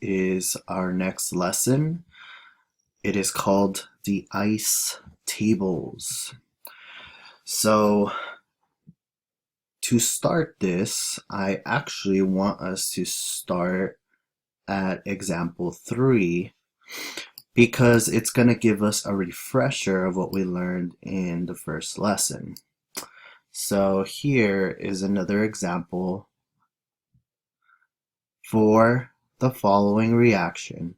is our next lesson. It is called the ice tables. So to start this, I actually want us to start at example 3 because it's going to give us a refresher of what we learned in the first lesson. So here is another example for the following reaction.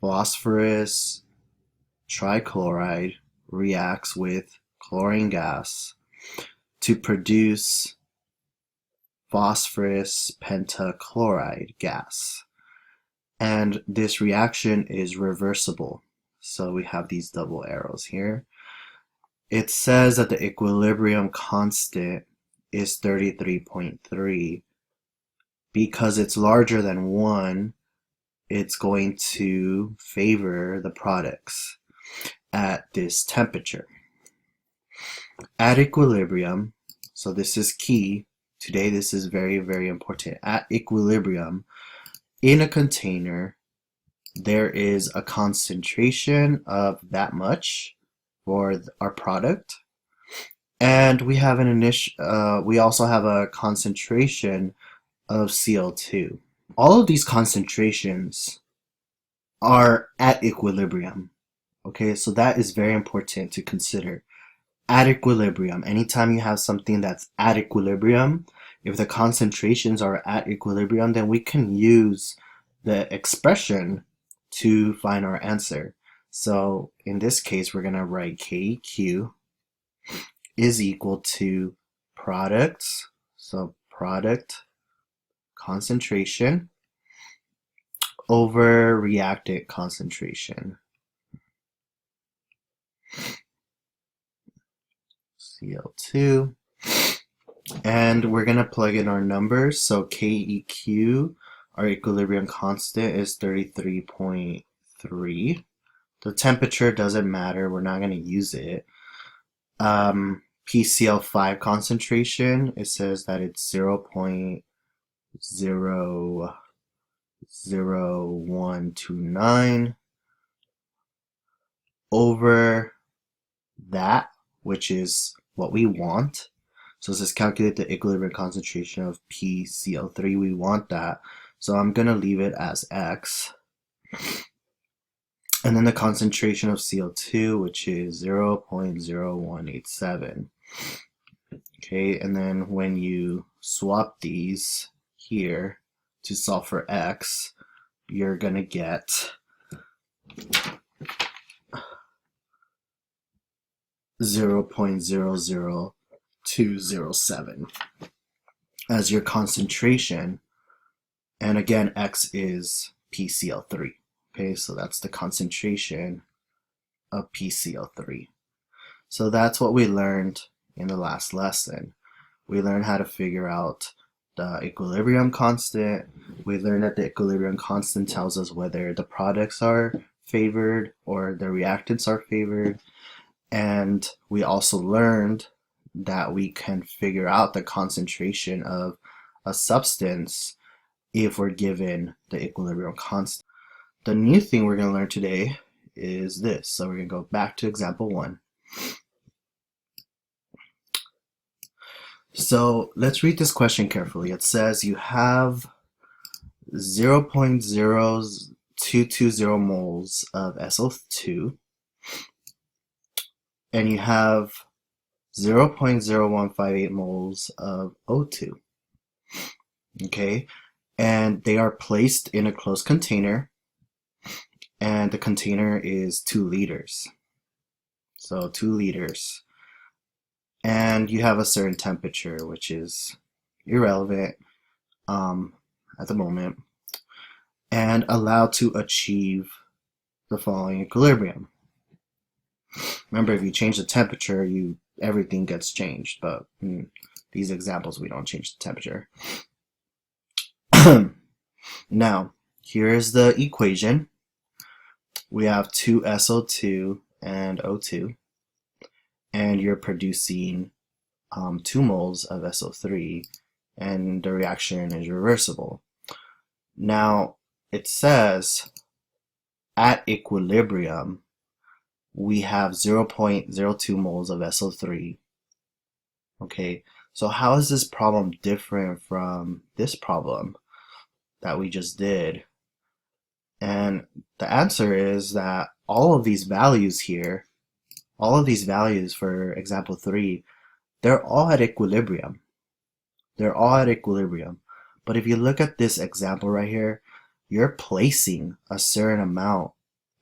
Phosphorus trichloride reacts with chlorine gas to produce phosphorus pentachloride gas. And this reaction is reversible. So we have these double arrows here. It says that the equilibrium constant is 33.3. Because it's larger than 1, it's going to favor the products at this temperature. At equilibrium, so this is key. Today this is very, very important. At equilibrium, in a container, there is a concentration of that much for our product. And we have we also have a concentration of Cl2. All of these concentrations are at equilibrium. Okay, so that is very important to consider. At equilibrium, anytime you have something that's at equilibrium, if the concentrations are at equilibrium, then we can use the expression to find our answer. So in this case, we're going to write KEQ is equal to products, so product concentration over reactant concentration. Cl2. And we're going to plug in our numbers. So KEQ, our equilibrium constant, is 33.3. The temperature doesn't matter. We're not going to use it. PCl5 concentration, it says that it's 0.00129 over that, which is what we want. So let's calculate the equilibrium concentration of PCl3. We want that. So I'm going to leave it as X. And then the concentration of Cl2, which is 0.0187. Okay, and then when you swap these here to solve for X, you're going to get 0.00207 as your concentration. And again, X is PCl3. Okay, so that's the concentration of PCl3. So that's what we learned in the last lesson. We learned how to figure out the equilibrium constant. We learned that the equilibrium constant tells us whether the products are favored or the reactants are favored. And we also learned that we can figure out the concentration of a substance if we're given the equilibrium constant. The new thing we're going to learn today is this. So we're going to go back to example 1. So let's read this question carefully. It says you have 0.0220 moles of SO2 and you have 0.0158 moles of O2. Okay, and they are placed in a closed container, and the container is 2 liters. So 2 liters. And you have a certain temperature, which is irrelevant at the moment, and allowed to achieve the following equilibrium. Remember, if you change the temperature, everything gets changed, but these examples, we don't change the temperature. Now, here is the equation. We have 2 SO2 and O2, and you're producing 2 moles of SO3, and the reaction is reversible. Now, it says at equilibrium, we have 0.02 moles of SO3. Okay, so how is this problem different from this problem that we just did? And the answer is that all of these values here, all of these values for example 3, they're all at equilibrium. They're all at equilibrium. But if you look at this example right here, you're placing a certain amount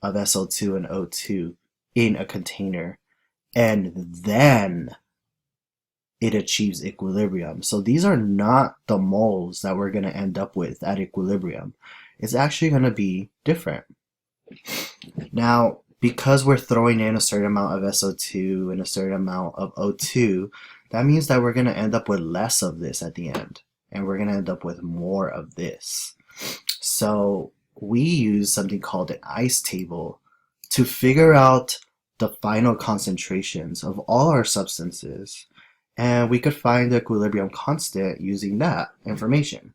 of SO2 and O2 in a container, and then it achieves equilibrium. So these are not the moles that we're going to end up with at equilibrium. It's actually going to be different. Now, because we're throwing in a certain amount of SO2 and a certain amount of O2, that means that we're going to end up with less of this at the end, and we're going to end up with more of this. So we use something called an ICE table to figure out the final concentrations of all our substances, and we could find the equilibrium constant using that information.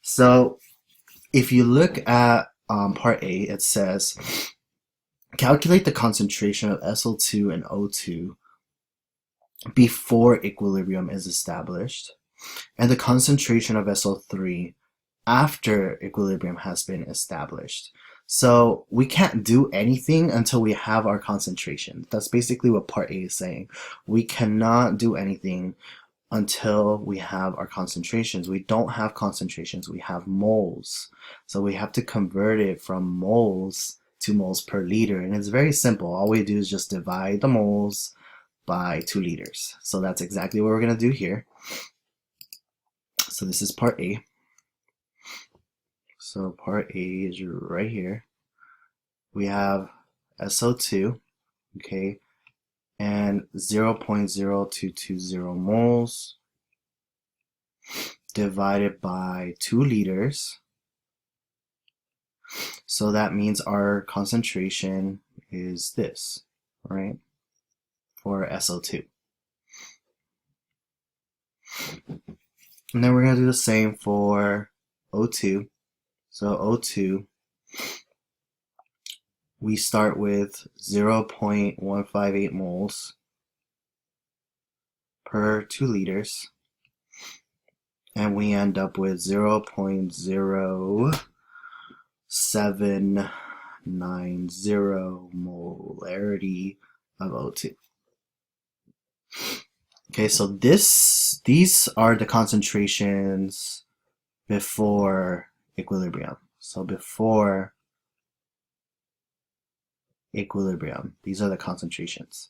So if you look at part A, it says calculate the concentration of SO2 and O2 before equilibrium is established, and the concentration of SO3 after equilibrium has been established. So we can't do anything until we have our concentration. That's basically what part A is saying. We cannot do anything until we have our concentrations. We don't have concentrations, we have moles. So we have to convert it from moles to moles per liter, and it's very simple. All we do is just divide the moles by 2 liters. So that's exactly what we're going to do here. So this is part A. So part A is right here. We have SO2, okay, and 0.0220 moles divided by 2 liters. So that means our concentration is this, right, for SO2. And then we're going to do the same for O2. So O2, we start with 0.158 moles per 2 liters, and we end up with 0.0790 molarity of O2. Okay, so these are the concentrations before equilibrium. So before equilibrium, these are the concentrations.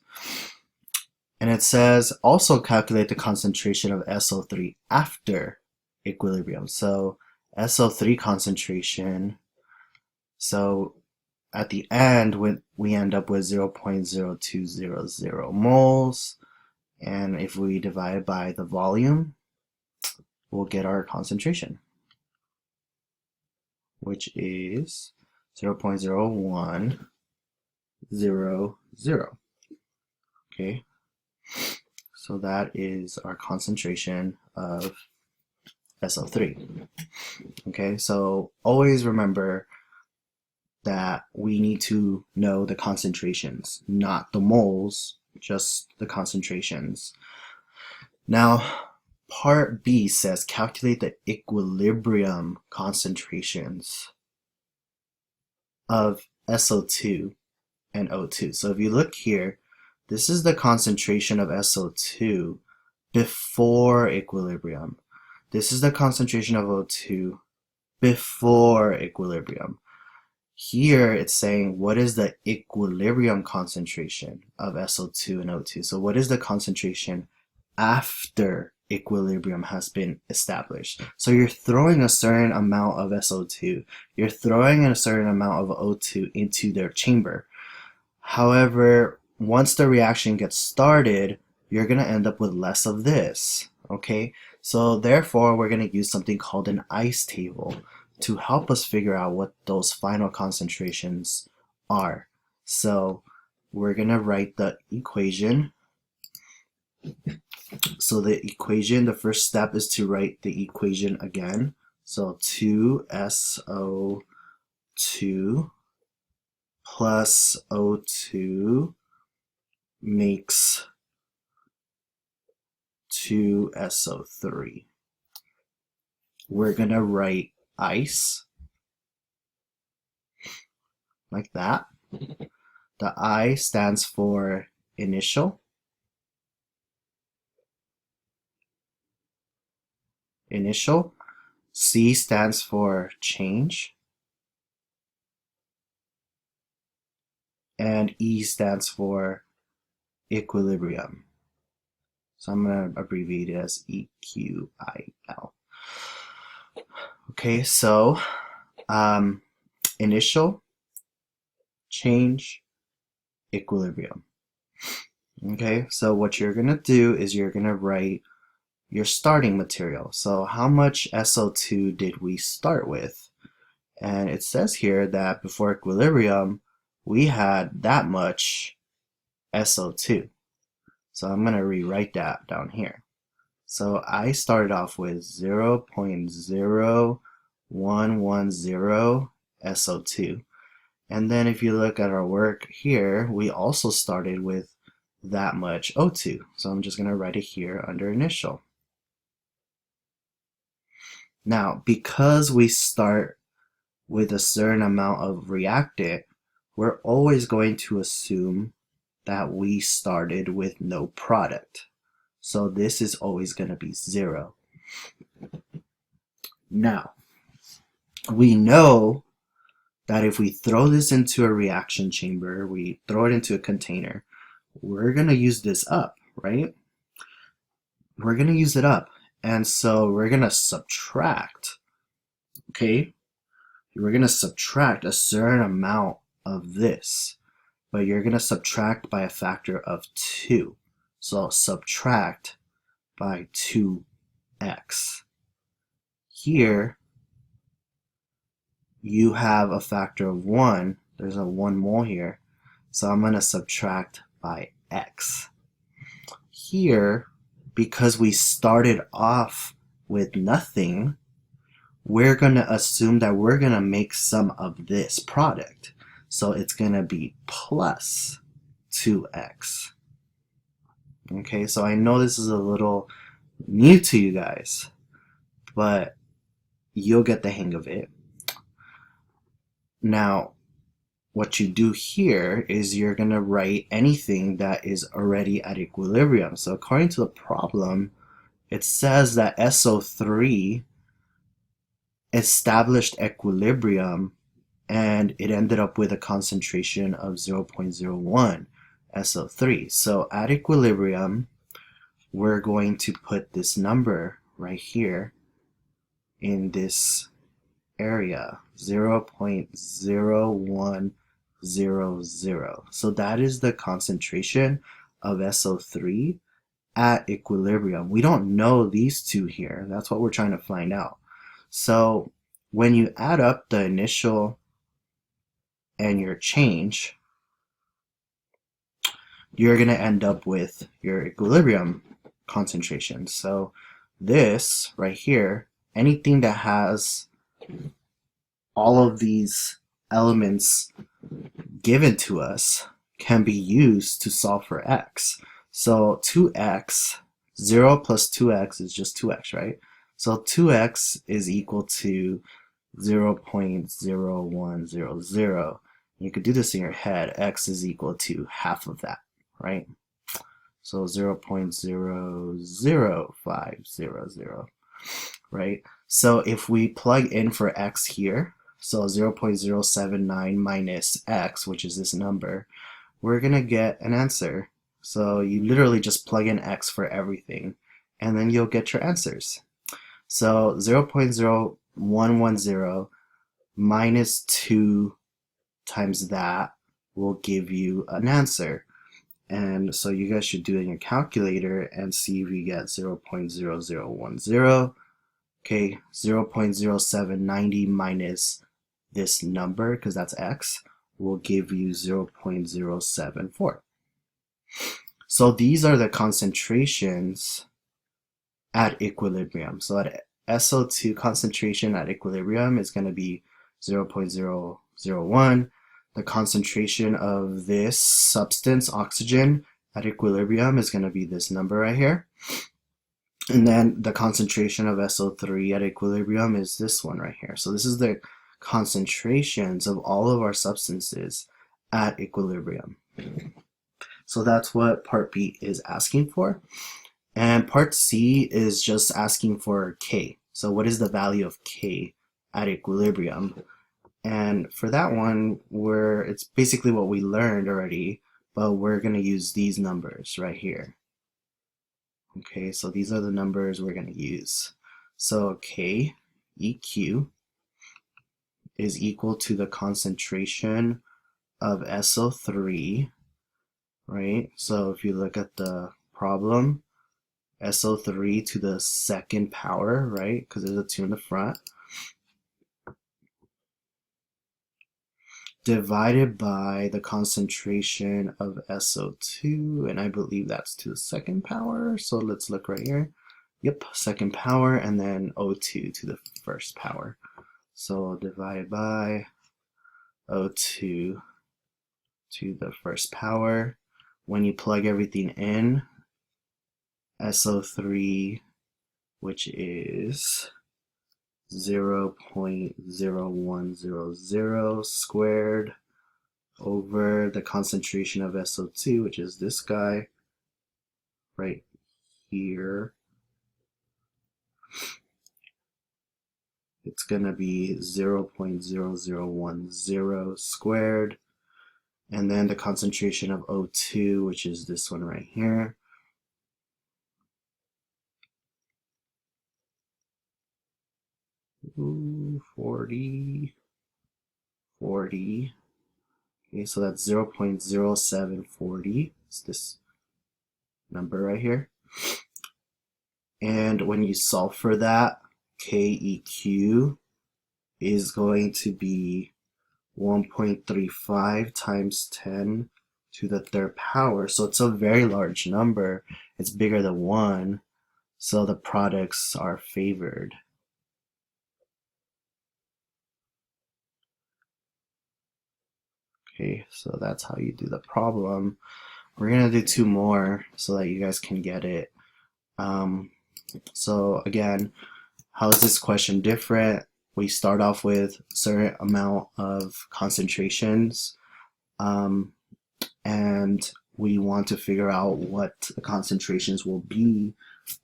And it says also calculate the concentration of SO3 after equilibrium. So SO3 concentration, so at the end we end up with 0.0200 moles, and if we divide by the volume, we'll get our concentration, which is 0.0100. Okay, so that is our concentration of SO3. Okay, so always remember that we need to know the concentrations, not the moles, just the concentrations. Now, part B says calculate the equilibrium concentrations of SO2 and O2. So if you look here, this is the concentration of SO2 before equilibrium. This is the concentration of O2 before equilibrium. Here it's saying what is the equilibrium concentration of SO2 and O2. So what is the concentration after equilibrium has been established? So you're throwing a certain amount of SO2, you're throwing a certain amount of O2 into their chamber. However, once the reaction gets started, you're going to end up with less of this, okay? So therefore, we're going to use something called an ICE table to help us figure out what those final concentrations are. So we're going to write the equation. So the equation, the first step is to write the equation again. So 2SO2 plus O2 makes 2SO3. We're going to write ice like that. The I stands for initial. C stands for change. And E stands for equilibrium. So I'm going to abbreviate it as EQIL. Okay, so initial, change, equilibrium. Okay, so what you're going to do is you're going to write your starting material. So how much SO2 did we start with? And it says here that before equilibrium, we had that much SO2. So I'm going to rewrite that down here. So I started off with 0.0110 SO2. And then if you look at our work here, we also started with that much O2. So I'm just going to write it here under initial. Now, because we start with a certain amount of reactant, we're always going to assume that we started with no product. So this is always going to be 0. Now, we know that if we throw this into a reaction chamber, we throw it into a container, we're going to use this up, right? We're going to use it up. And so we're going to subtract, okay? We're going to subtract a certain amount of this, but you're going to subtract by a factor of 2. So subtract by 2x. Here, you have a factor of 1. There's a 1 mole here. So I'm going to subtract by x. Here, because we started off with nothing, we're going to assume that we're going to make some of this product. So it's going to be plus 2x. Okay, so I know this is a little new to you guys, but you'll get the hang of it. Now, what you do here is you're going to write anything that is already at equilibrium. So according to the problem, it says that SO3 established equilibrium and it ended up with a concentration of 0.01 SO3. So at equilibrium, we're going to put this number right here in this area, 0.0100. So that is the concentration of SO3 at equilibrium. We don't know these two here. That's what we're trying to find out. So when you add up the initial and your change, you're going to end up with your equilibrium concentration. So this right here, anything that has all of these elements given to us can be used to solve for x. So 2x, 0 plus 2x is just 2x, right? So 2x is equal to 0.0100. You could do this in your head. X is equal to half of that, right? So 0.00500, right? So if we plug in for x here, so 0.079 minus x, which is this number, we're going to get an answer. So you literally just plug in x for everything, and then you'll get your answers. So 0.0110 minus 2 times that will give you an answer. And so you guys should do it in your calculator and see if you get 0.0010. Okay, 0.0790 minus this number, because that's x, will give you 0.074. So these are the concentrations at equilibrium. So at SO2 concentration at equilibrium is going to be 0.001. The concentration of this substance, oxygen, at equilibrium is going to be this number right here. And then the concentration of SO3 at equilibrium is this one right here. So this is the concentrations of all of our substances at equilibrium. So that's what part B is asking for. And part C is just asking for K. So what is the value of K at equilibrium? And for that one, it's basically what we learned already, but we're going to use these numbers right here. Okay, so these are the numbers we're going to use. So K, EQ, is equal to the concentration of SO3, right? So if you look at the problem, SO3 to the second power, right? Because there's a 2 in the front, divided by the concentration of SO2, and I believe that's to the second power. So let's look right here. Yep, second power, and then O2 to the first power. So divided by O2 to the first power. When you plug everything in, SO3, which is 0.0100 squared over the concentration of SO2, which is this guy right here. It's going to be 0.0010 squared. And then the concentration of O2, which is this one right here. Ooh, 40. Okay, so that's 0.0740. It's this number right here. And when you solve for that, KEQ is going to be 1.35 times 10 to the third power. So it's a very large number. It's bigger than 1. So the products are favored. Okay, so that's how you do the problem. We're going to do 2 more so that you guys can get it. So again, how is this question different? We start off with a certain amount of concentrations, and we want to figure out what the concentrations will be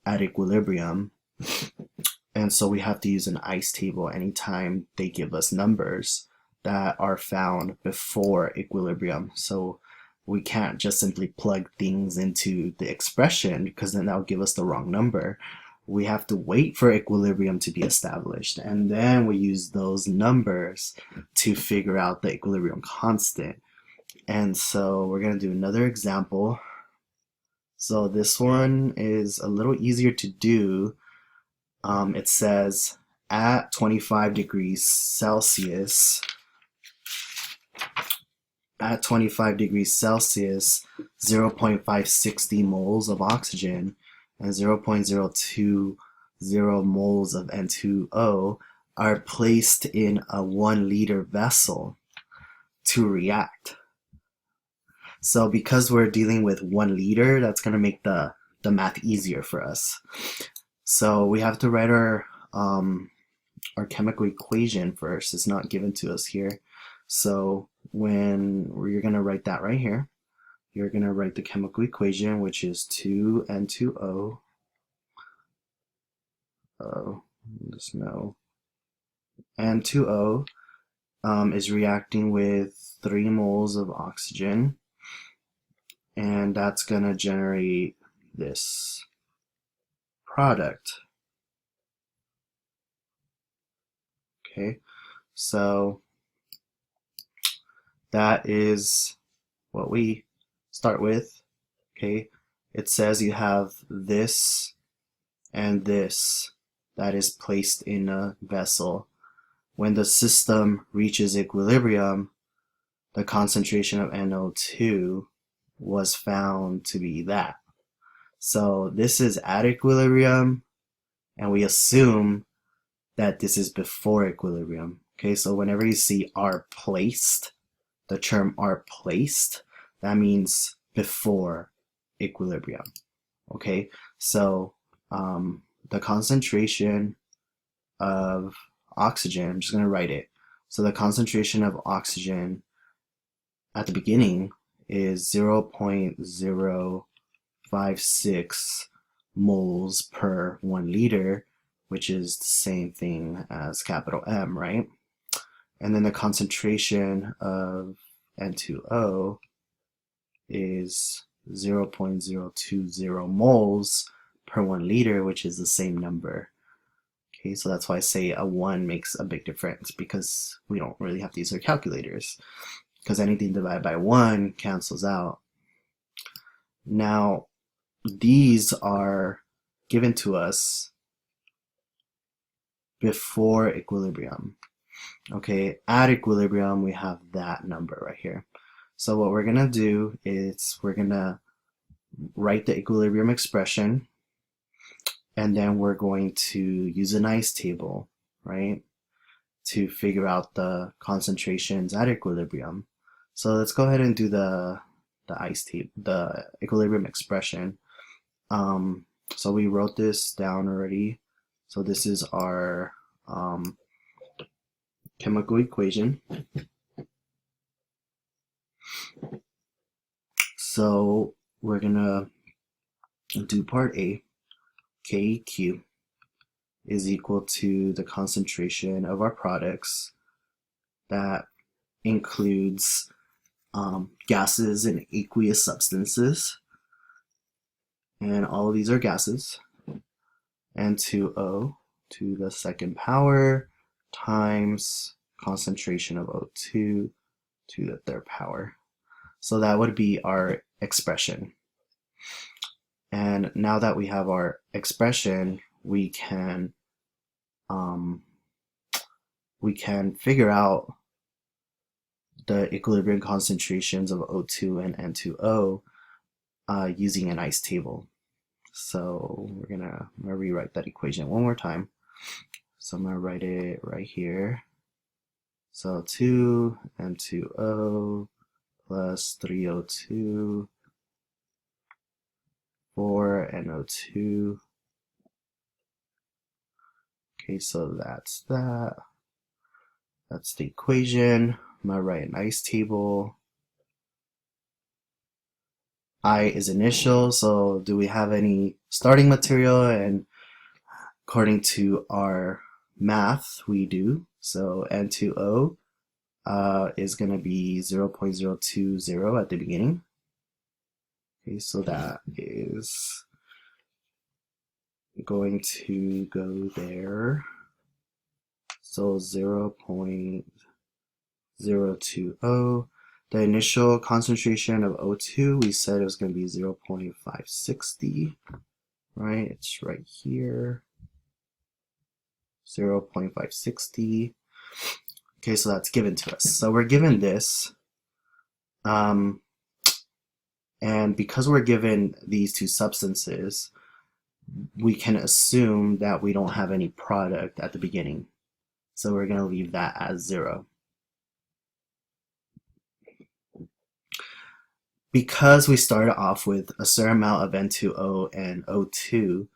at equilibrium. And so we have to use an ICE table anytime they give us numbers that are found before equilibrium. So we can't just simply plug things into the expression, because then that will give us the wrong number. We have to wait for equilibrium to be established, and then we use those numbers to figure out the equilibrium constant. And so we're going to do another example. So this one is a little easier to do. It says at 25 degrees Celsius, 0.560 moles of oxygen and 0.020 moles of N2O are placed in a 1 liter vessel to react. So because we're dealing with 1 liter, that's going to make the math easier for us. So we have to write our chemical equation first. It's not given to us here. So when you're going to write that right here, you're going to write the chemical equation, which is 2N2O. Just know N2O is reacting with 3 moles of oxygen, and that's going to generate this product. Okay, so that is what we start with. Okay, it says you have this and this that is placed in a vessel. When the system reaches equilibrium, the concentration of NO2 was found to be that. So this is at equilibrium, and we assume that this is before equilibrium. Okay, so whenever you see are placed, the term are placed, that means before equilibrium. Okay, so the concentration of oxygen, I'm just going to write it. So the concentration of oxygen at the beginning is 0.056 moles per 1 liter, which is the same thing as capital M, right? And then the concentration of N2O is 0.020 moles per 1 liter, which is the same number. Okay, so that's why I say a 1 makes a big difference, because we don't really have to use our calculators, because anything divided by 1 cancels out. Now, these are given to us before equilibrium. Okay, at equilibrium, we have that number right here. So what we're going to do is we're going to write the equilibrium expression, and then we're going to use an ICE table, right, to figure out the concentrations at equilibrium. So let's go ahead and do the ICE table, the equilibrium expression. So we wrote this down already. So this is our chemical equation. So we're gonna do part A. KEQ is equal to the concentration of our products. That includes gases and aqueous substances, and all of these are gases. N2O to the second power times concentration of O2 to the third power. So that would be our expression. And now that we have our expression, we can figure out the equilibrium concentrations of O2 and N2O using an ICE table. So we're gonna rewrite that equation one more time. So I'm gonna write it right here. So 2 N2O plus 3O2, 4 NO2. Okay, so that's that. That's the equation. I'm gonna write an ICE table. I is initial, so do we have any starting material? And according to our math, we do. So N2O is going to be 0.020 at the beginning. Okay, so that is going to go there. So 0.020. The initial concentration of O2, we said it was going to be 0.560, right? It's right here. 0.560. Okay, so that's given to us. So we're given this, and because we're given these two substances, we can assume that we don't have any product at the beginning. So we're going to leave that as 0. Because we started off with a certain amount of N2O and O2,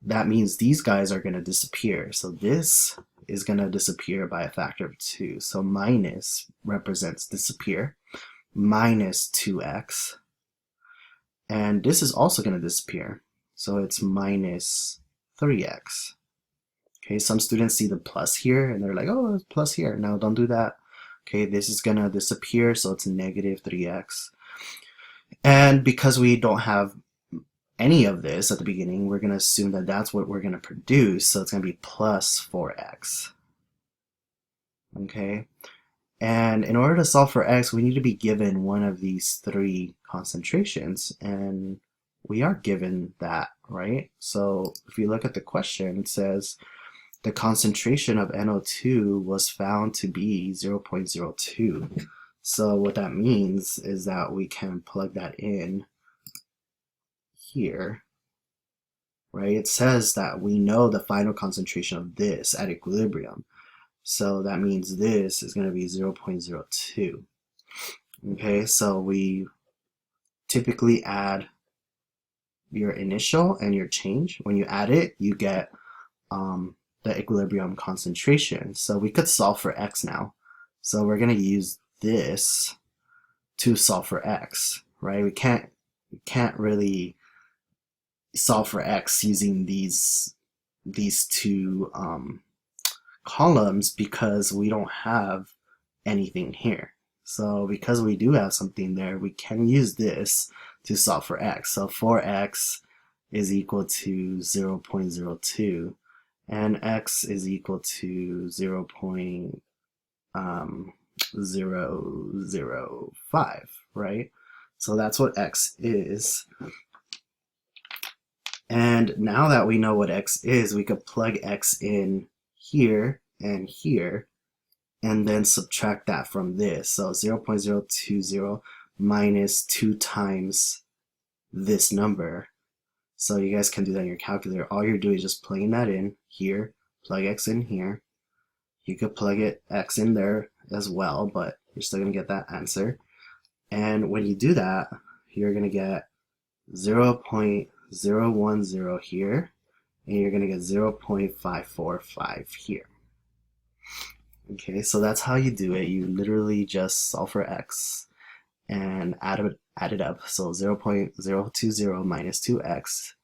that means these guys are going to disappear. So this is going to disappear by a factor of 2. So minus represents disappear, minus 2x. And this is also going to disappear. So it's minus 3x. Okay, some students see the plus here and they're like, oh, it's plus here. No, don't do that. Okay, this is going to disappear, so it's negative 3x. And because we don't have any of this at the beginning, we're going to assume that that's what we're going to produce, so it's going to be plus 4x. Okay, and in order to solve for x, we need to be given one of these 3 concentrations, and we are given that, right? So if you look at the question, it says the concentration of NO2 was found to be 0.02. So what that means is that we can plug that in here, right? It says that we know the final concentration of this at equilibrium. So that means this is going to be 0.02. Okay, so we typically add your initial and your change. When you add it, you get the equilibrium concentration. So we could solve for x now. So we're going to use this to solve for x, right? We can't really solve for x using these two columns because we don't have anything here. So because we do have something there, we can use this to solve for x. So 4x is equal to 0.02 and x is equal to 0.005, right? So that's what x is. And now that we know what x is, we could plug x in here and here, and then subtract that from this. So 0.020 minus 2 times this number. So you guys can do that in your calculator. All you're doing is just plugging that in here, plug x in here. You could plug x in there as well, but you're still going to get that answer. And when you do that, you're going to get 0.010 here, and you're going to get 0.545 here. Okay, so that's how you do it. You literally just solve for x and add it up. So 0.020 minus 2x,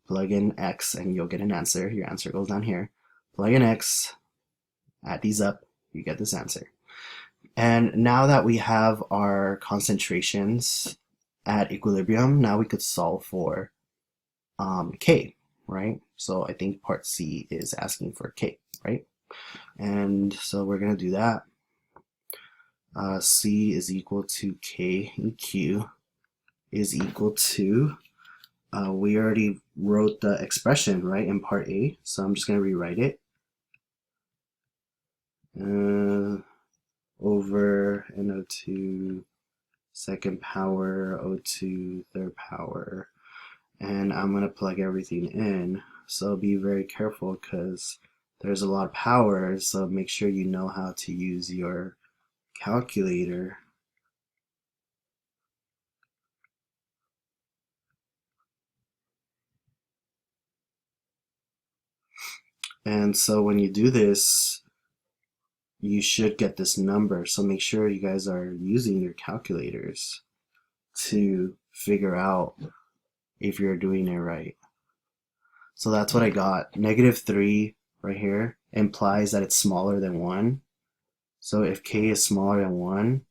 plug in x and you'll get an answer. Your answer goes down here. Plug in x, add these up, you get this answer. And now that we have our concentrations at equilibrium, now we could solve for K, right? So I think part C is asking for K, right? And so we're going to do that. C is equal to K and Q is equal to, we already wrote the expression, right, in part A, so I'm just going to rewrite it. Over NO2 second power, O2 third power, and I'm going to plug everything in. So be very careful because there's a lot of power, so make sure you know how to use your calculator. And so when you do this, you should get this number. So make sure you guys are using your calculators to figure out if you're doing it right. So that's what I got. -3 right here implies that it's smaller than 1. So if K is smaller than 1,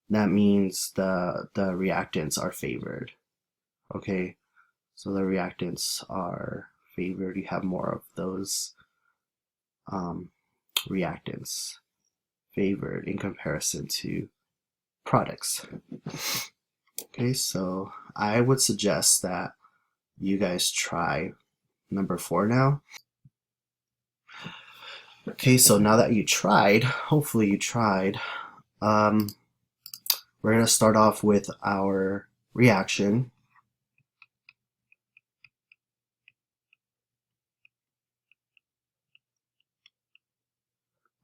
that means the reactants are favored. Okay, so the reactants are favored. You have more of those reactants favored in comparison to products. Okay, so I would suggest that you guys try number 4 now. Okay, so now that you tried, hopefully you tried, we're going to start off with our reaction.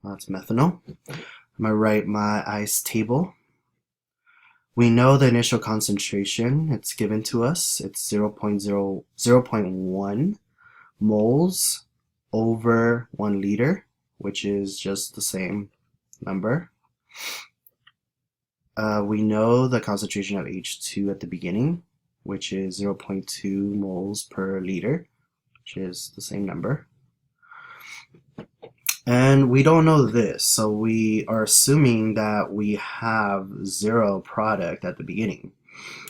That's methanol. I'm going to write my ice table. We know the initial concentration, it's given to us. It's 0.1 moles over 1 liter, which is just the same number. We know the concentration of H2 at the beginning, which is 0.2 moles per liter, which is the same number. And we don't know this, so we are assuming that we have 0 product at the beginning.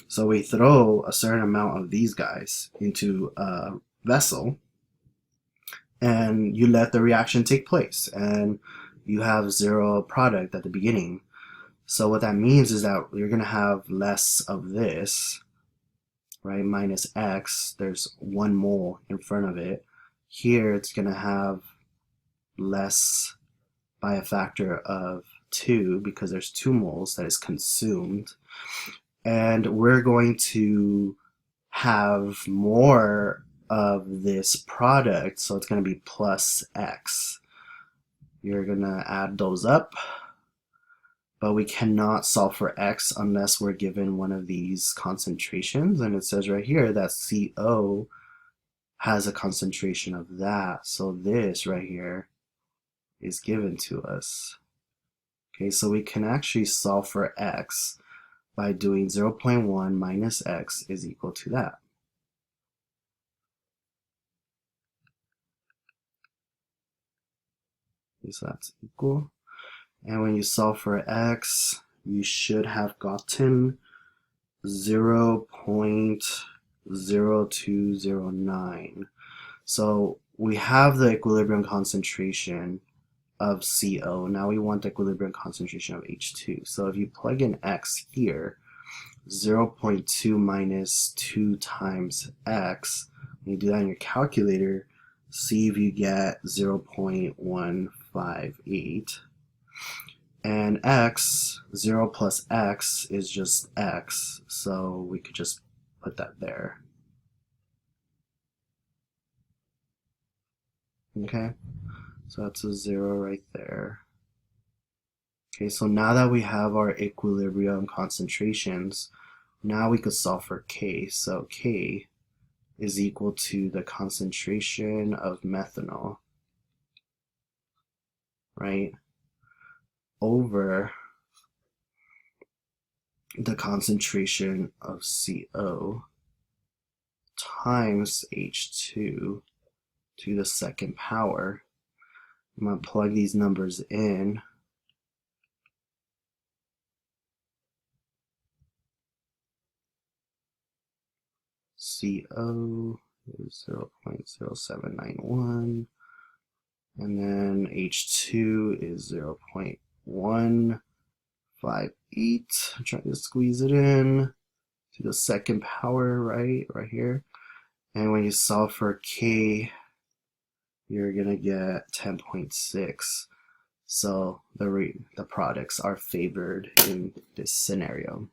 So we throw a certain amount of these guys into a vessel, and you let the reaction take place, and you have 0 product at the beginning. So what that means is that you're going to have less of this, right, minus X. There's 1 mole in front of it. Here it's going to have less by a factor of 2 because there's 2 moles that is consumed. And we're going to have more of this product, so it's going to be plus x. You're going to add those up, but we cannot solve for x unless we're given one of these concentrations, and it says right here that CO has a concentration of that, so this right here is given to us. Okay, so we can actually solve for x by doing 0.1 minus x is equal to that. Okay, so that's equal. And when you solve for x, you should have gotten 0.0209. So we have the equilibrium concentration of CO. Now we want the equilibrium concentration of H2. So if you plug in x here, 0.2 minus 2 times x, when you do that in your calculator, see if you get 0.158. And x, 0 plus x is just x, so we could just put that there. Okay, so that's a 0 right there. Okay, so now that we have our equilibrium concentrations, now we could solve for K. So K is equal to the concentration of methanol, right, over the concentration of CO times H2 to the second power. I'm going to plug these numbers in. CO is 0.0791, and then H2 is 0.158. I'm trying to squeeze it in to the second power, right here. And when you solve for K, you're gonna get 10.6. So the products are favored in this scenario.